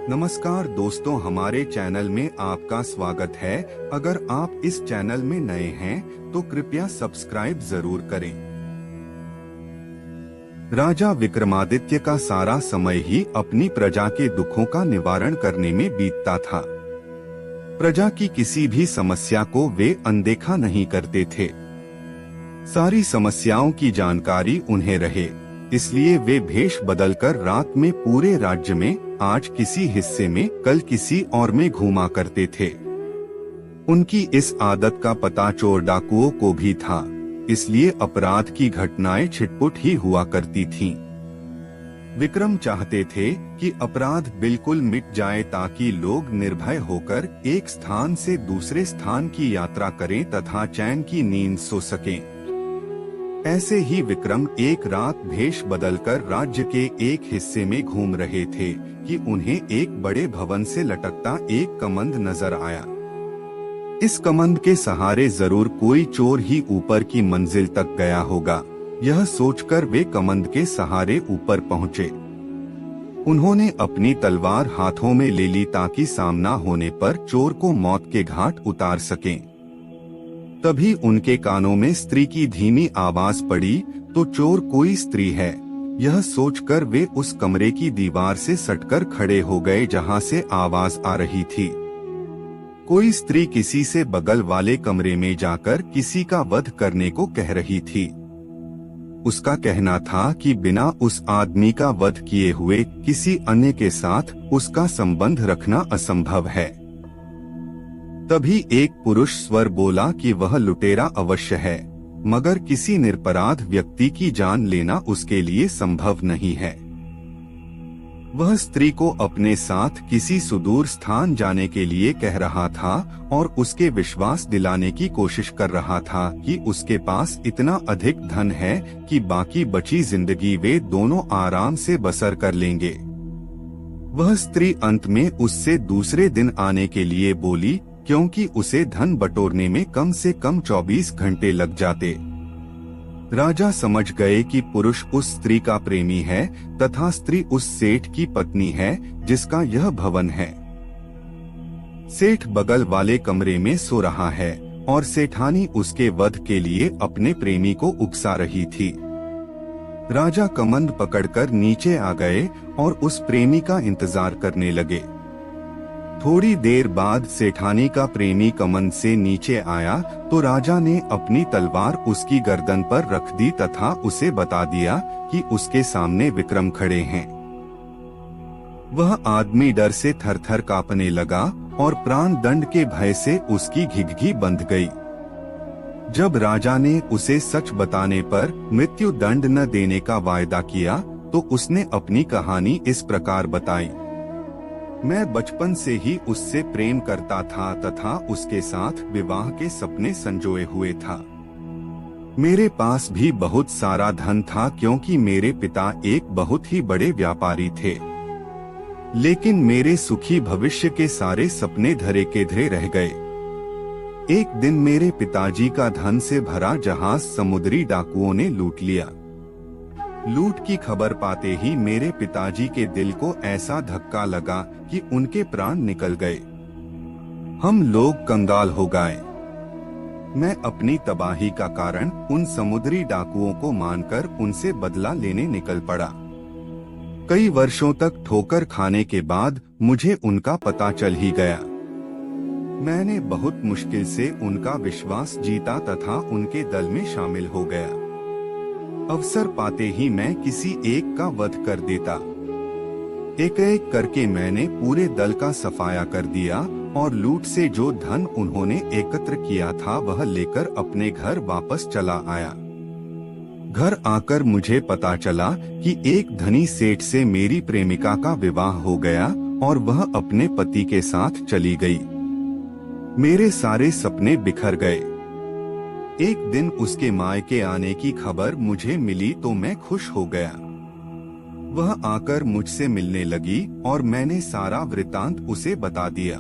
नमस्कार दोस्तों, हमारे चैनल में आपका स्वागत है। अगर आप इस चैनल में नए हैं तो कृपया सब्सक्राइब जरूर करें। राजा विक्रमादित्य का सारा समय ही अपनी प्रजा के दुखों का निवारण करने में बीतता था। प्रजा की किसी भी समस्या को वे अनदेखा नहीं करते थे। सारी समस्याओं की जानकारी उन्हें रहे, इसलिए वे भेष बदलकर रात में पूरे राज्य में, आज किसी हिस्से में कल किसी और में घूमा करते थे। उनकी इस आदत का पता चोर डाकुओं को भी था, इसलिए अपराध की घटनाएं छिटपुट ही हुआ करती थीं। विक्रम चाहते थे कि अपराध बिल्कुल मिट जाए ताकि लोग निर्भय होकर एक स्थान से दूसरे स्थान की यात्रा करें तथा चैन की नींद सो सकें। ऐसे ही विक्रम एक रात भेष बदलकर राज्य के एक हिस्से में घूम रहे थे कि उन्हें एक बड़े भवन से लटकता एक कमंद नजर आया। इस कमंद के सहारे जरूर कोई चोर ही ऊपर की मंजिल तक गया होगा। यह सोचकर वे कमंद के सहारे ऊपर पहुँचे। उन्होंने अपनी तलवार हाथों में ले ली ताकि सामना होने पर चोर को मौत के घाट उतार सकें। तभी उनके कानों में स्त्री की धीमी आवाज पड़ी तो चोर कोई स्त्री है। यह सोचकर वे उस कमरे की दीवार से सटकर खड़े हो गए जहां से आवाज आ रही थी। कोई स्त्री किसी से बगल वाले कमरे में जाकर किसी का वध करने को कह रही थी। उसका कहना था कि बिना उस आदमी का वध किए हुए किसी अन्य के साथ उसका संबंध रखना असंभव है। तभी एक पुरुष स्वर बोला कि वह लुटेरा अवश्य है, मगर किसी निरपराध व्यक्ति की जान लेना उसके लिए संभव नहीं है। वह स्त्री को अपने साथ किसी सुदूर स्थान जाने के लिए कह रहा था और उसके विश्वास दिलाने की कोशिश कर रहा था कि उसके पास इतना अधिक धन है कि बाकी बची जिंदगी वे दोनों आराम से बसर कर लेंगे। वह स्त्री अंत में उससे दूसरे दिन आने के लिए बोली, क्योंकि उसे धन बटोरने में कम से कम 24 घंटे लग जाते। राजा समझ गए कि पुरुष उस स्त्री का प्रेमी है तथा स्त्री उस सेठ की पत्नी है जिसका यह भवन है। सेठ बगल वाले कमरे में सो रहा है और सेठानी उसके वध के लिए अपने प्रेमी को उकसा रही थी। राजा कमंद पकड़कर नीचे आ गए और उस प्रेमी का इंतजार करने लगे। थोड़ी देर बाद सेठानी का प्रेमी कमंद से नीचे आया तो राजा ने अपनी तलवार उसकी गर्दन पर रख दी तथा उसे बता दिया कि उसके सामने विक्रम खड़े हैं। वह आदमी डर से थर-थर कांपने लगा और प्राण दंड के भय से उसकी घिघी बंध गई। जब राजा ने उसे सच बताने पर मृत्यु दंड न देने का वायदा किया तो उसने अपनी कहानी इस प्रकार बताई। मैं बचपन से ही उससे प्रेम करता था तथा उसके साथ विवाह के सपने संजोए हुए था। मेरे पास भी बहुत सारा धन था क्योंकि मेरे पिता एक बहुत ही बड़े व्यापारी थे। लेकिन मेरे सुखी भविष्य के सारे सपने धरे के धरे रह गए। एक दिन मेरे पिताजी का धन से भरा जहाज समुद्री डाकुओं ने लूट लिया। लूट की खबर पाते ही मेरे पिताजी के दिल को ऐसा धक्का लगा कि उनके प्राण निकल गए। हम लोग कंगाल हो गए। मैं अपनी तबाही का कारण उन समुद्री डाकुओं को मानकर उनसे बदला लेने निकल पड़ा। कई वर्षों तक ठोकर खाने के बाद मुझे उनका पता चल ही गया। मैंने बहुत मुश्किल से उनका विश्वास जीता तथा उनके दल में शामिल हो गया। अवसर पाते ही मैं किसी एक का वध कर देता। एक एक करके मैंने पूरे दल का सफाया कर दिया और लूट से जो धन उन्होंने एकत्र किया था वह लेकर अपने घर वापस चला आया। घर आकर मुझे पता चला कि एक धनी सेठ से मेरी प्रेमिका का विवाह हो गया और वह अपने पति के साथ चली गई। मेरे सारे सपने बिखर गए। एक दिन उसके मायके आने की खबर मुझे मिली तो मैं खुश हो गया। वह आकर मुझसे मिलने लगी और मैंने सारा वृतांत उसे बता दिया।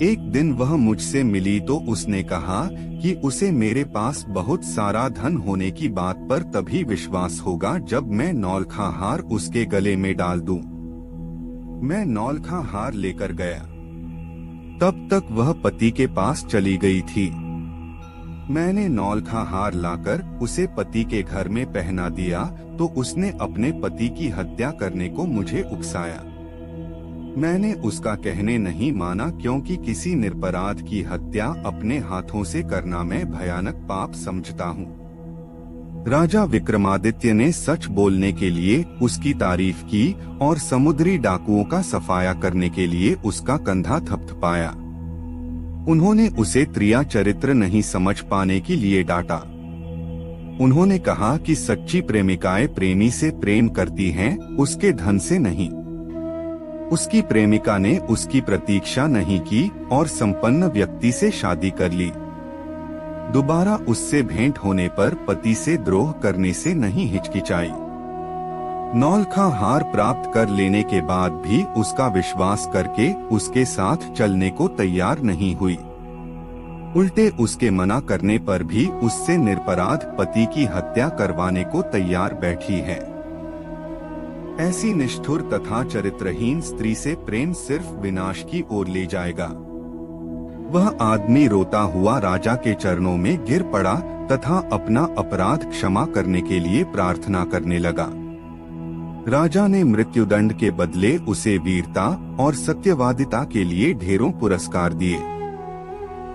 एक दिन वह मुझसे मिली तो उसने कहा कि उसे मेरे पास बहुत सारा धन होने की बात पर तभी विश्वास होगा जब मैं नौलखा हार उसके गले में डाल दूं। मैं नौलखा हार लेकर गया। तब तक वह पति के पास चली गई थी। मैंने नौलखा हार लाकर उसे पति के घर में पहना दिया तो उसने अपने पति की हत्या करने को मुझे उकसाया। मैंने उसका कहने नहीं माना क्योंकि किसी निरपराध की हत्या अपने हाथों से करना मैं भयानक पाप समझता हूँ। राजा विक्रमादित्य ने सच बोलने के लिए उसकी तारीफ की और समुद्री डाकुओं का सफाया करने के लिए उसका कंधा थपथपाया। उन्होंने उसे त्रिया चरित्र नहीं समझ पाने के लिए डांटा। उन्होंने कहा कि सच्ची प्रेमिकाएं प्रेमी से प्रेम करती हैं, उसके धन से नहीं। उसकी प्रेमिका ने उसकी प्रतीक्षा नहीं की और संपन्न व्यक्ति से शादी कर ली। दोबारा उससे भेंट होने पर पति से द्रोह करने से नहीं हिचकिचाई। नौलखा हार प्राप्त कर लेने के बाद भी उसका विश्वास करके उसके साथ चलने को तैयार नहीं हुई। उल्टे उसके मना करने पर भी उससे निरपराध पति की हत्या करवाने को तैयार बैठी है। ऐसी निष्ठुर तथा चरित्रहीन स्त्री से प्रेम सिर्फ विनाश की ओर ले जाएगा। वह आदमी रोता हुआ राजा के चरणों में गिर पड़ा तथा अपना अपराध क्षमा करने के लिए प्रार्थना करने लगा। राजा ने मृत्युदंड के बदले उसे वीरता और सत्यवादिता के लिए ढेरों पुरस्कार दिए।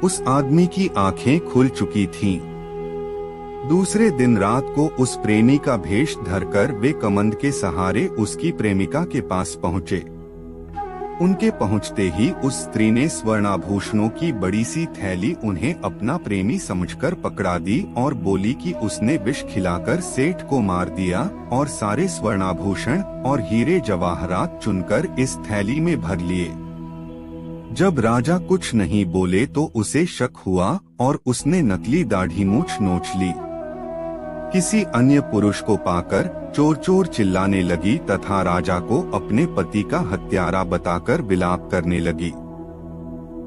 उस आदमी की आंखें खुल चुकी थीं। दूसरे दिन रात को उस प्रेमी का भेष धरकर वे कमंद के सहारे उसकी प्रेमिका के पास पहुँचे। उनके पहुँचते ही उस स्त्री ने स्वर्णाभूषणों की बड़ी सी थैली उन्हें अपना प्रेमी समझकर पकड़ा दी और बोली कि उसने विष खिलाकर सेठ को मार दिया और सारे स्वर्णाभूषण और हीरे जवाहरात चुनकर इस थैली में भर लिए। जब राजा कुछ नहीं बोले तो उसे शक हुआ और उसने नकली दाढ़ी मूछ नोच ली। किसी अन्य पुरुष को पाकर चोर चोर चिल्लाने लगी तथा राजा को अपने पति का हत्यारा बताकर विलाप करने लगी।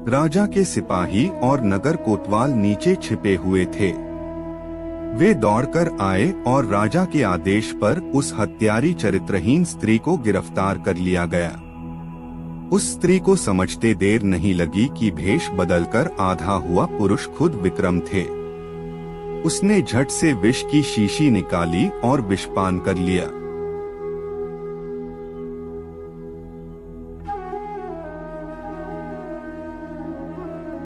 राजा के सिपाही और नगर कोतवाल नीचे छिपे हुए थे। वे दौड़कर आए और राजा के आदेश पर उस हत्यारी चरित्रहीन स्त्री को गिरफ्तार कर लिया गया। उस स्त्री को समझते देर नहीं लगी कि भेष बदलकर आधा हुआ पुरुष खुद विक्रम थे। उसने झट से विष की शीशी निकाली और विषपान कर लिया।